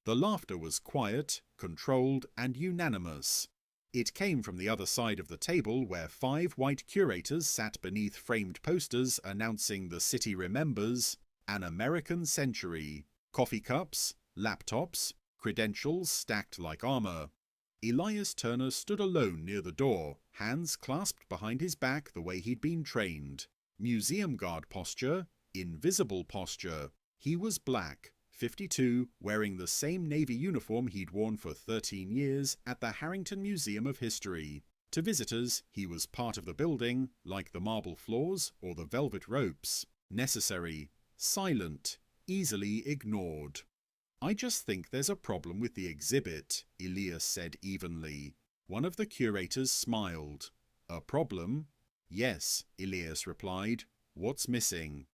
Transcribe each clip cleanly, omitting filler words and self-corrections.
The laughter was quiet, controlled, and unanimous. It came from the other side of the table where 5 white curators sat beneath framed posters announcing the city remembers an American century, coffee cups, laptops, credentials stacked like armor. Elias Turner stood alone near the door, hands clasped behind his back the way he'd been trained. Museum guard posture, invisible posture. He was black, 52, wearing the same Navy uniform he'd worn for 13 years at the Harrington Museum of History. To visitors, he was part of the building, like the marble floors or the velvet ropes. Necessary, silent, easily ignored. I just think there's a problem with the exhibit, Elias said evenly. One of the curators smiled. A problem? Yes, Elias replied. What's missing?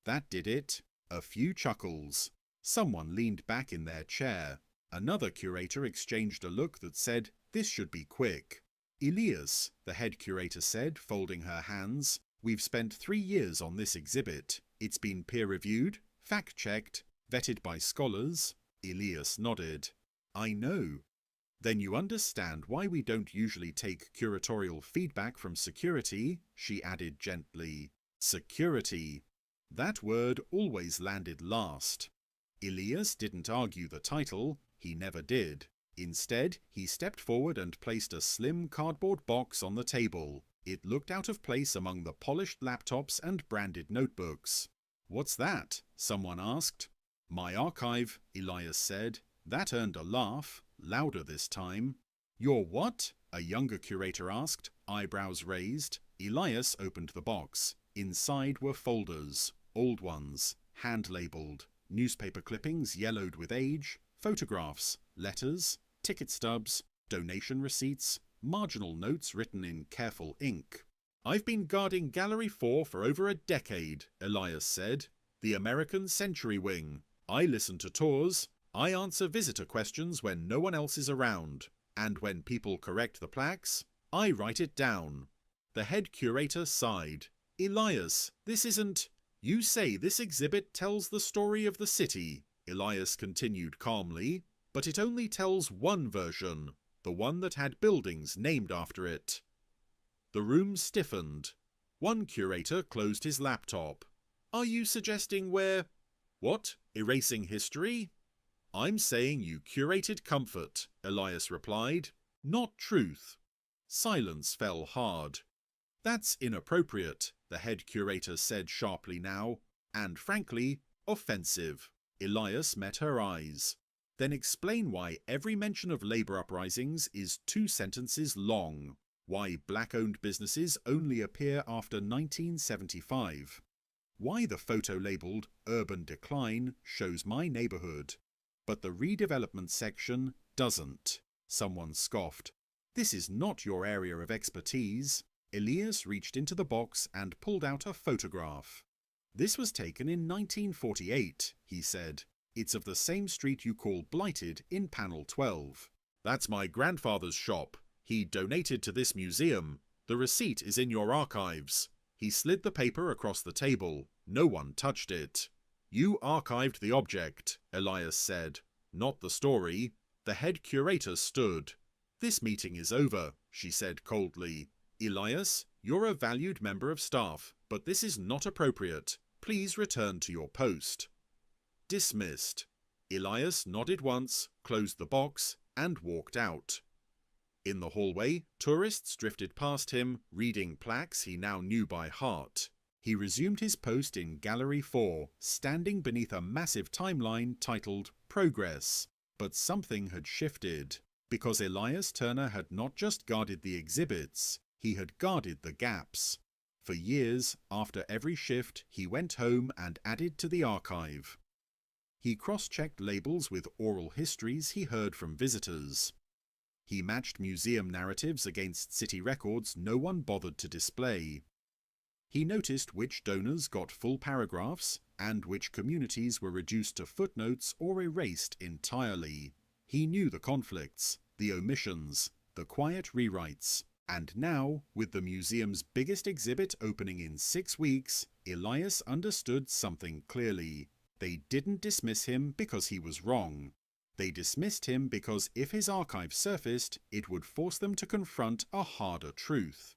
That did it. A few chuckles. Someone leaned back in their chair. Another curator exchanged a look that said, this should be quick. Elias, the head curator said, folding her hands, we've spent 3 years on this exhibit. It's been peer-reviewed, fact-checked, vetted by scholars. Elias nodded. I know. Then you understand why we don't usually take curatorial feedback from security, she added gently. Security. That word always landed last. Elias didn't argue the title, he never did. Instead, he stepped forward and placed a slim cardboard box on the table. It looked out of place among the polished laptops and branded notebooks. What's that? Someone asked. My archive, Elias said. That earned a laugh, louder this time. Your what? A younger curator asked, eyebrows raised. Elias opened the box. Inside were folders, old ones, hand-labelled, newspaper clippings yellowed with age, photographs, letters, ticket stubs, donation receipts, marginal notes written in careful ink. I've been guarding Gallery 4 for over a decade, Elias said. The American Century Wing. I listen to tours. I answer visitor questions when no one else is around. And when people correct the plaques, I write it down. The head curator sighed. Elias, this isn't... You say this exhibit tells the story of the city, Elias continued calmly, but it only tells one version, the one that had buildings named after it. The room stiffened. One curator closed his laptop. Are you suggesting we're... What? Erasing history? I'm saying you curated comfort, Elias replied, not truth. Silence fell hard. That's inappropriate, the head curator said sharply now, and frankly, offensive. Elias met her eyes. Then explain why every mention of labour uprisings is 2 sentences long, why black-owned businesses only appear after 1975, why the photo labelled Urban Decline shows my neighbourhood, but the redevelopment section doesn't. Someone scoffed. This is not your area of expertise. Elias reached into the box and pulled out a photograph. This was taken in 1948, he said. It's of the same street you call blighted in panel 12. That's my grandfather's shop. He donated to this museum. The receipt is in your archives. He slid the paper across the table. No one touched it. You archived the object, Elias said, not the story. The head curator stood. This meeting is over, she said coldly. Elias, you're a valued member of staff, but this is not appropriate. Please return to your post. Dismissed. Elias nodded once, closed the box, and walked out. In the hallway, tourists drifted past him, reading plaques he now knew by heart. He resumed his post in Gallery 4, standing beneath a massive timeline titled Progress. But something had shifted, because Elias Turner had not just guarded the exhibits, he had guarded the gaps. For years, after every shift, he went home and added to the archive. He cross-checked labels with oral histories he heard from visitors. He matched museum narratives against city records no one bothered to display. He noticed which donors got full paragraphs and which communities were reduced to footnotes or erased entirely. He knew the conflicts, the omissions, the quiet rewrites. And now, with the museum's biggest exhibit opening in 6 weeks, Elias understood something clearly. They didn't dismiss him because he was wrong. They dismissed him because if his archive surfaced, it would force them to confront a harder truth.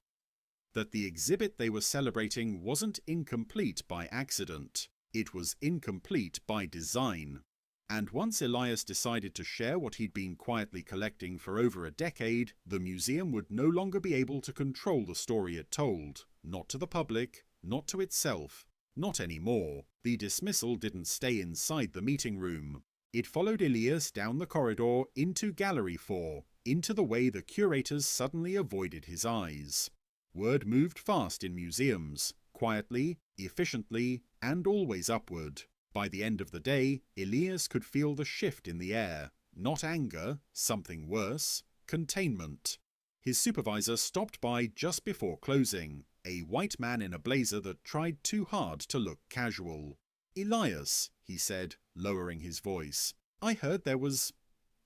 That the exhibit they were celebrating wasn't incomplete by accident. It was incomplete by design. And once Elias decided to share what he'd been quietly collecting for over a decade, the museum would no longer be able to control the story it told. Not to the public, not to itself, not anymore. The dismissal didn't stay inside the meeting room. It followed Elias down the corridor into Gallery 4, into the way the curators suddenly avoided his eyes. Word moved fast in museums, quietly, efficiently, and always upward. By the end of the day, Elias could feel the shift in the air. Not anger, something worse, containment. His supervisor stopped by just before closing, a white man in a blazer that tried too hard to look casual. "Elias," he said, lowering his voice, "I heard there was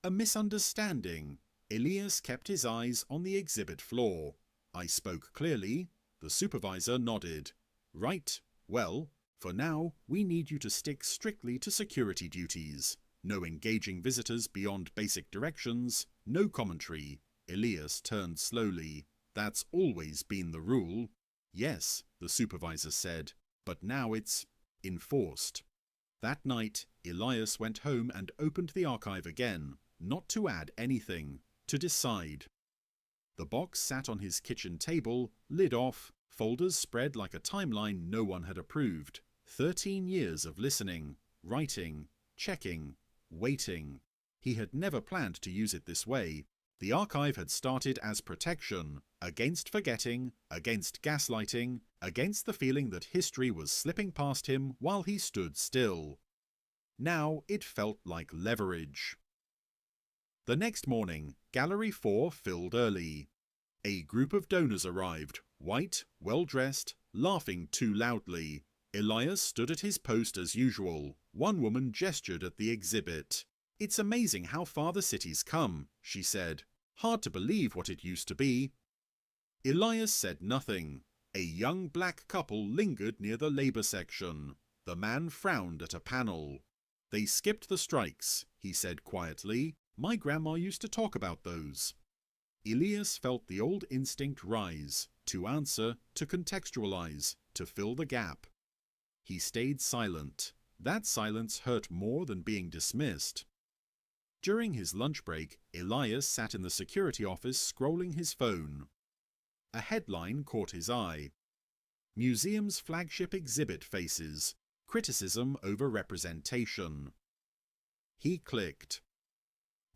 a misunderstanding." Elias kept his eyes on the exhibit floor. "I spoke clearly." The supervisor nodded. "Right. Well, for now, we need you to stick strictly to security duties. No engaging visitors beyond basic directions, no commentary." Elias turned slowly. "That's always been the rule." "Yes," the supervisor said, "but now it's enforced." That night, Elias went home and opened the archive again, not to add anything, to decide. The box sat on his kitchen table, lid off, folders spread like a timeline no one had approved. 13 years of listening, writing, checking, waiting. He had never planned to use it this way. The archive had started as protection, against forgetting, against gaslighting, against the feeling that history was slipping past him while he stood still. Now it felt like leverage. The next morning, Gallery 4 filled early. A group of donors arrived, white, well-dressed, laughing too loudly. Elias stood at his post as usual. One woman gestured at the exhibit. "It's amazing how far the city's come," she said. "Hard to believe what it used to be." Elias said nothing. A young black couple lingered near the labor section. The man frowned at a panel. "They skipped the strikes," he said quietly. "My grandma used to talk about those." Elias felt the old instinct rise, to answer, to contextualize, to fill the gap. He stayed silent. That silence hurt more than being dismissed. During his lunch break, Elias sat in the security office scrolling his phone. A headline caught his eye. "Museum's flagship exhibit faces criticism over representation." He clicked.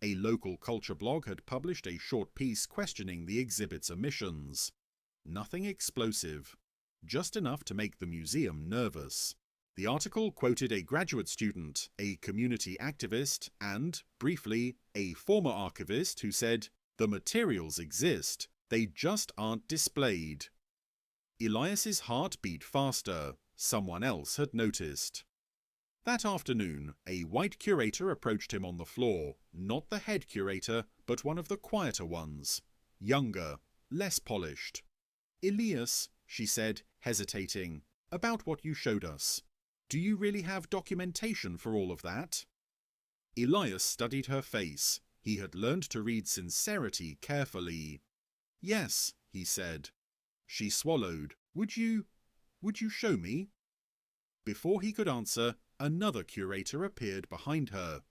A local culture blog had published a short piece questioning the exhibit's omissions. Nothing explosive, just enough to make the museum nervous. The article quoted a graduate student, a community activist, and, briefly, a former archivist who said, "The materials exist, they just aren't displayed." Elias's heart beat faster. Someone else had noticed. That afternoon, a white curator approached him on the floor, not the head curator, but one of the quieter ones. Younger, less polished. "Elias," she said, hesitating, "about what you showed us. Do you really have documentation for all of that?" Elias studied her face. He had learned to read sincerity carefully. "Yes," he said. She swallowed. Would you show me?" Before he could answer, another curator appeared behind her.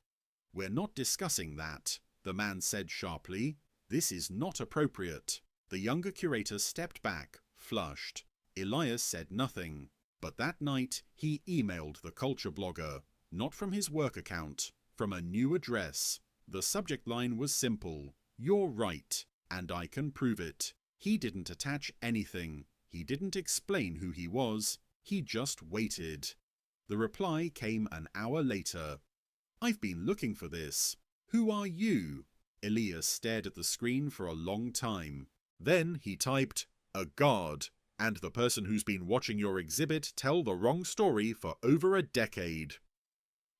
"We're not discussing that," the man said sharply. "This is not appropriate." The younger curator stepped back, flushed. Elias said nothing. But that night, he emailed the culture blogger, not from his work account, from a new address. The subject line was simple: "You're right, and I can prove it." He didn't attach anything. He didn't explain who he was. He just waited. The reply came an hour later. "I've been looking for this. Who are you?" Elias stared at the screen for a long time. Then he typed, "A guard, and the person who's been watching your exhibit tell the wrong story for over a decade."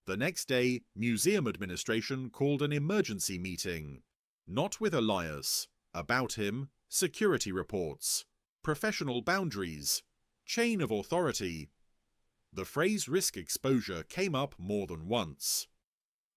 The next day, museum administration called an emergency meeting. Not with Elias. About him, security reports, professional boundaries, chain of authority. The phrase risk exposure came up more than once.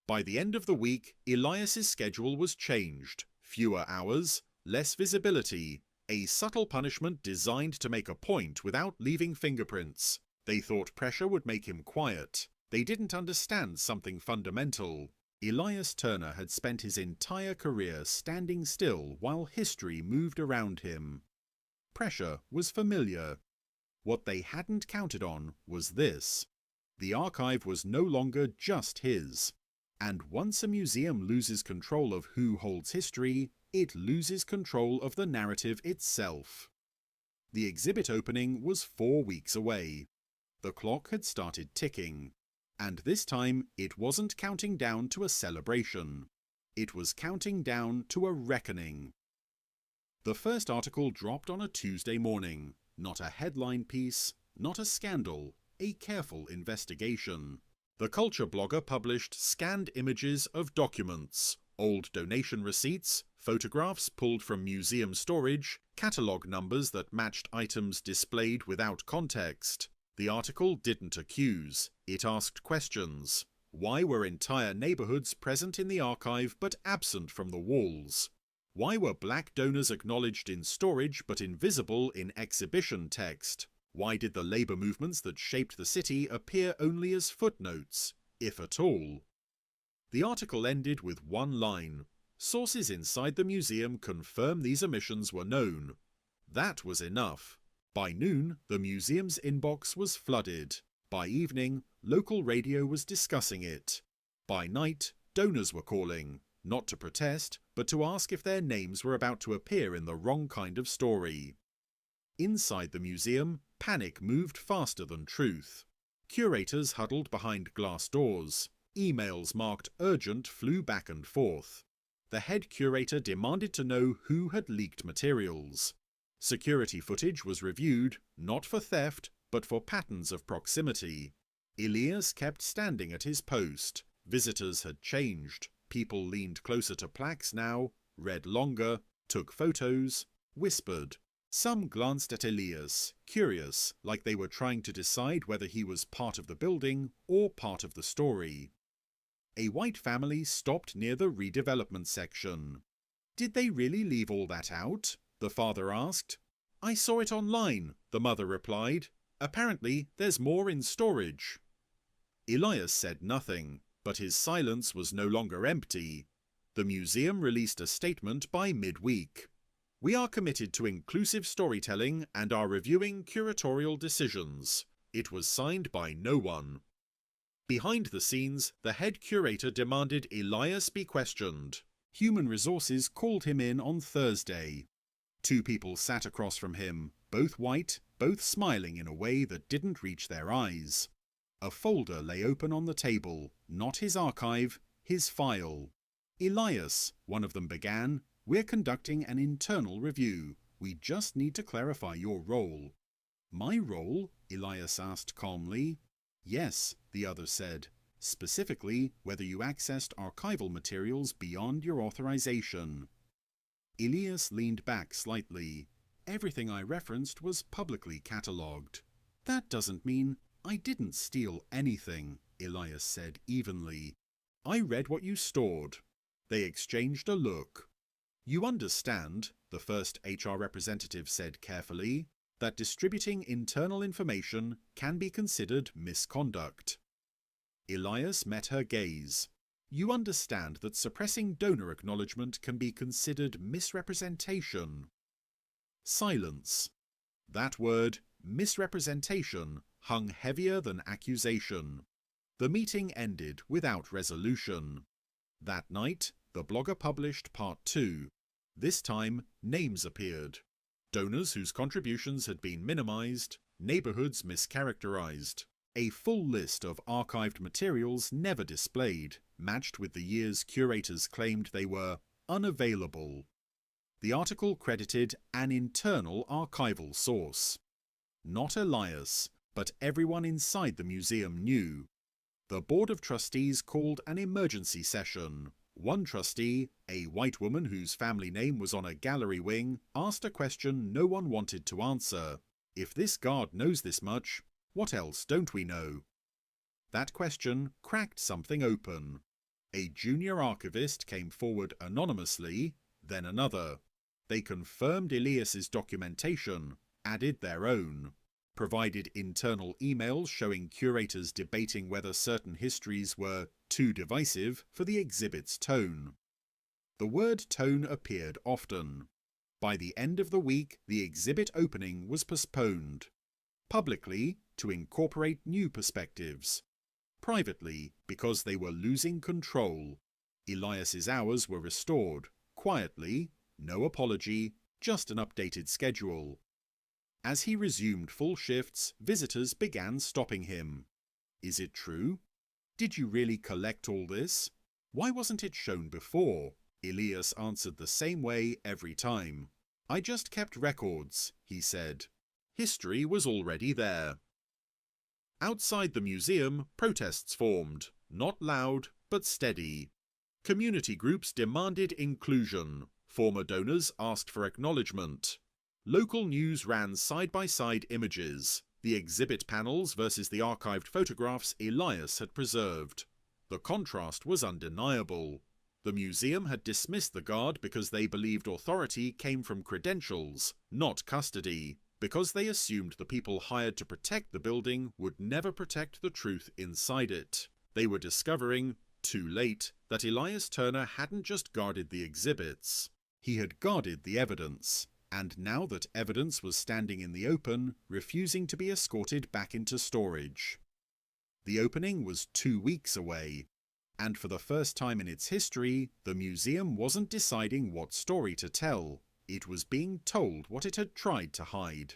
By the end of the week, Elias's schedule was changed. Fewer hours, less visibility, a subtle punishment designed to make a point without leaving fingerprints. They thought pressure would make him quiet. They didn't understand something fundamental. Elias Turner had spent his entire career standing still while history moved around him. Pressure was familiar. What they hadn't counted on was this. The archive was no longer just his. And once a museum loses control of who holds history, it loses control of the narrative itself. The exhibit opening was 4 weeks away. The clock had started ticking. And this time it wasn't counting down to a celebration. It was counting down to a reckoning. The first article dropped on a Tuesday morning. Not a headline piece, not a scandal, a careful investigation. The culture blogger published scanned images of documents, old donation receipts, photographs pulled from museum storage, catalogue numbers that matched items displayed without context. The article didn't accuse, it asked questions. Why were entire neighbourhoods present in the archive but absent from the walls? Why were black donors acknowledged in storage but invisible in exhibition text? Why did the labour movements that shaped the city appear only as footnotes, if at all? The article ended with one line. Sources inside the museum confirm these omissions were known. That was enough. By noon, the museum's inbox was flooded. By evening, local radio was discussing it. By night, donors were calling, not to protest, but to ask if their names were about to appear in the wrong kind of story. Inside the museum, panic moved faster than truth. Curators huddled behind glass doors. Emails marked urgent flew back and forth. The head curator demanded to know who had leaked materials. Security footage was reviewed, not for theft, but for patterns of proximity. Elias kept standing at his post. Visitors had changed. People leaned closer to plaques now, read longer, took photos, whispered. Some glanced at Elias, curious, like they were trying to decide whether he was part of the building or part of the story. A white family stopped near the redevelopment section. "Did they really leave all that out?" the father asked. "I saw it online," the mother replied. "Apparently there's more in storage." Elias said nothing, but his silence was no longer empty. The museum released a statement by midweek. "We are committed to inclusive storytelling and are reviewing curatorial decisions." It was signed by no one. Behind the scenes, the head curator demanded Elias be questioned. Human Resources called him in on Thursday. 2 people sat across from him, both white, both smiling in a way that didn't reach their eyes. A folder lay open on the table, not his archive, his file. "Elias," one of them began, "we're conducting an internal review. We just need to clarify your role." "My role?" Elias asked calmly. "Yes," the other said. "Specifically, whether you accessed archival materials beyond your authorization." Elias leaned back slightly. "Everything I referenced was publicly catalogued." "That doesn't mean I didn't steal anything," Elias said evenly. "I read what you stored." They exchanged a look. "You understand," the first HR representative said carefully, "that distributing internal information can be considered misconduct." Elias met her gaze. "You understand that suppressing donor acknowledgement can be considered misrepresentation." Silence. That word, misrepresentation, hung heavier than accusation. The meeting ended without resolution. That night, the blogger published part 2. This time, names appeared. Donors whose contributions had been minimized, neighborhoods mischaracterized. A full list of archived materials never displayed, matched with the years curators claimed they were unavailable. The article credited an internal archival source. Not Elias, but everyone inside the museum knew. The Board of Trustees called an emergency session. One trustee, a white woman whose family name was on a gallery wing, asked a question no one wanted to answer. "If this guard knows this much, what else don't we know?" That question cracked something open. A junior archivist came forward anonymously, then another. They confirmed Elias's documentation, added their own, provided internal emails showing curators debating whether certain histories were too divisive for the exhibit's tone. The word tone appeared often. By the end of the week, the exhibit opening was postponed. Publicly, to incorporate new perspectives. Privately, because they were losing control. Elias's hours were restored, quietly, no apology, just an updated schedule. As he resumed full shifts, visitors began stopping him. Is it true? Did you really collect all this? Why wasn't it shown before? Elias answered the same way every time. I just kept records, he said. History was already there. Outside the museum, protests formed, not loud, but steady. Community groups demanded inclusion. Former donors asked for acknowledgement. Local news ran side-by-side images, the exhibit panels versus the archived photographs Elias had preserved. The contrast was undeniable. The museum had dismissed the guard because they believed authority came from credentials, not custody, because they assumed the people hired to protect the building would never protect the truth inside it. They were discovering, too late, that Elias Turner hadn't just guarded the exhibits. He had guarded the evidence, and now that evidence was standing in the open, refusing to be escorted back into storage. The opening was 2 weeks away, and for the first time in its history, the museum wasn't deciding what story to tell. It was being told what it had tried to hide.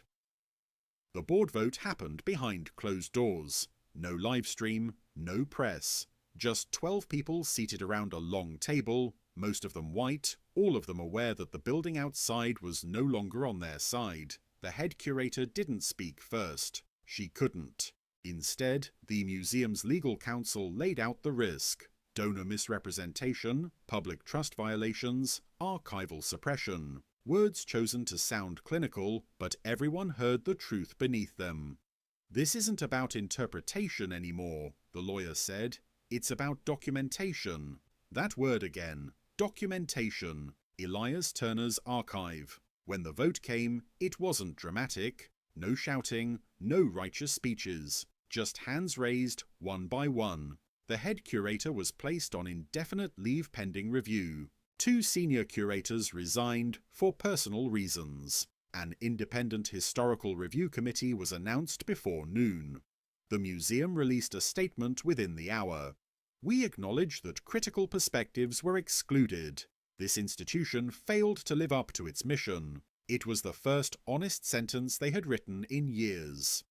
The board vote happened behind closed doors. No live stream, no press. Just 12 people seated around a long table, most of them white, all of them aware that the building outside was no longer on their side. The head curator didn't speak first. She couldn't. Instead, the museum's legal counsel laid out the risk: donor misrepresentation, public trust violations, archival suppression. Words chosen to sound clinical, but everyone heard the truth beneath them. This isn't about interpretation anymore, the lawyer said. It's about documentation. That word again. Documentation. Elias Turner's archive. When the vote came, it wasn't dramatic. No shouting, no righteous speeches. Just hands raised, one by one. The head curator was placed on indefinite leave pending review. 2 senior curators resigned for personal reasons. An independent historical review committee was announced before noon. The museum released a statement within the hour. We acknowledge that critical perspectives were excluded. This institution failed to live up to its mission. It was the first honest sentence they had written in years.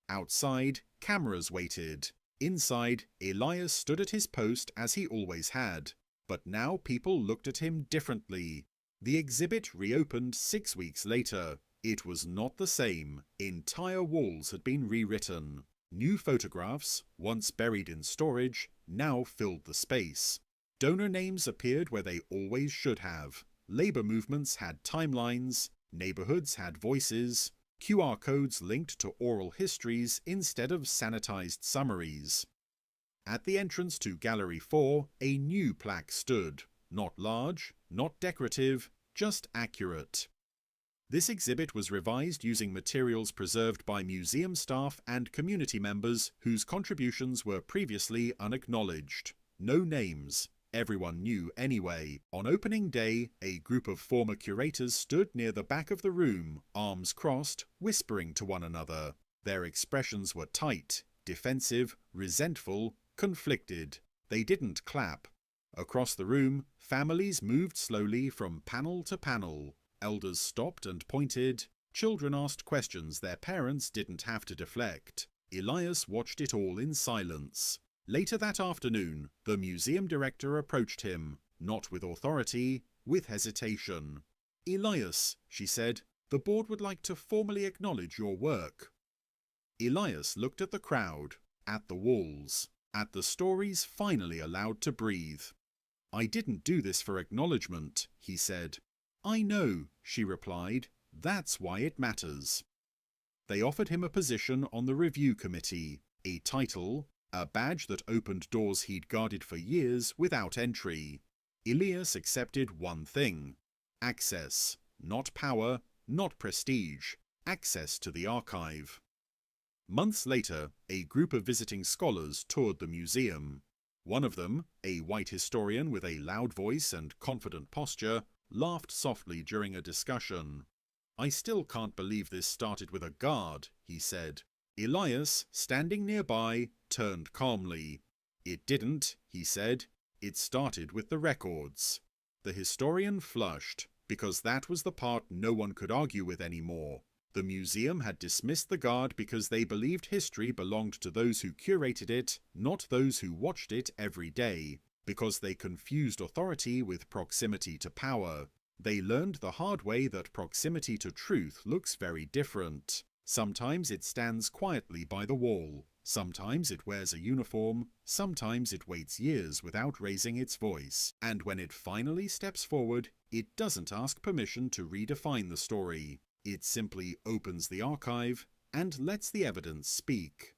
Outside, cameras waited. Inside, Elias stood at his post as he always had. But now people looked at him differently. The exhibit reopened 6 weeks later. It was not the same. Entire walls had been rewritten. New photographs, once buried in storage, now filled the space. Donor names appeared where they always should have. Labour movements had timelines. Neighbourhoods had voices. QR codes linked to oral histories instead of sanitized summaries. At the entrance to Gallery 4, a new plaque stood. Not large, not decorative, just accurate. This exhibit was revised using materials preserved by museum staff and community members whose contributions were previously unacknowledged. No names. Everyone knew anyway. On opening day, a group of former curators stood near the back of the room, arms crossed, whispering to one another. Their expressions were tight, defensive, resentful, conflicted. They didn't clap. Across the room, families moved slowly from panel to panel. Elders stopped and pointed. Children asked questions their parents didn't have to deflect. Elias watched it all in silence. Later that afternoon, the museum director approached him, not with authority, with hesitation. Elias, she said, the board would like to formally acknowledge your work. Elias looked at the crowd, at the walls, at the stories finally allowed to breathe. I didn't do this for acknowledgement, he said. I know, she replied. That's why it matters. They offered him a position on the review committee, a title, a badge that opened doors he'd guarded for years without entry. Elias accepted one thing: access, not power, not prestige, access to the archive. Months later, a group of visiting scholars toured the museum. One of them, a white historian with a loud voice and confident posture, laughed softly during a discussion. "I still can't believe this started with a guard," he said. Elias, standing nearby, turned calmly. "It didn't," he said. "It started with the records." The historian flushed, because that was the part no one could argue with anymore. The museum had dismissed the guard because they believed history belonged to those who curated it, not those who watched it every day, because they confused authority with proximity to power. They learned the hard way that proximity to truth looks very different. Sometimes it stands quietly by the wall, sometimes it wears a uniform, sometimes it waits years without raising its voice, and when it finally steps forward, it doesn't ask permission to redefine the story. It simply opens the archive and lets the evidence speak.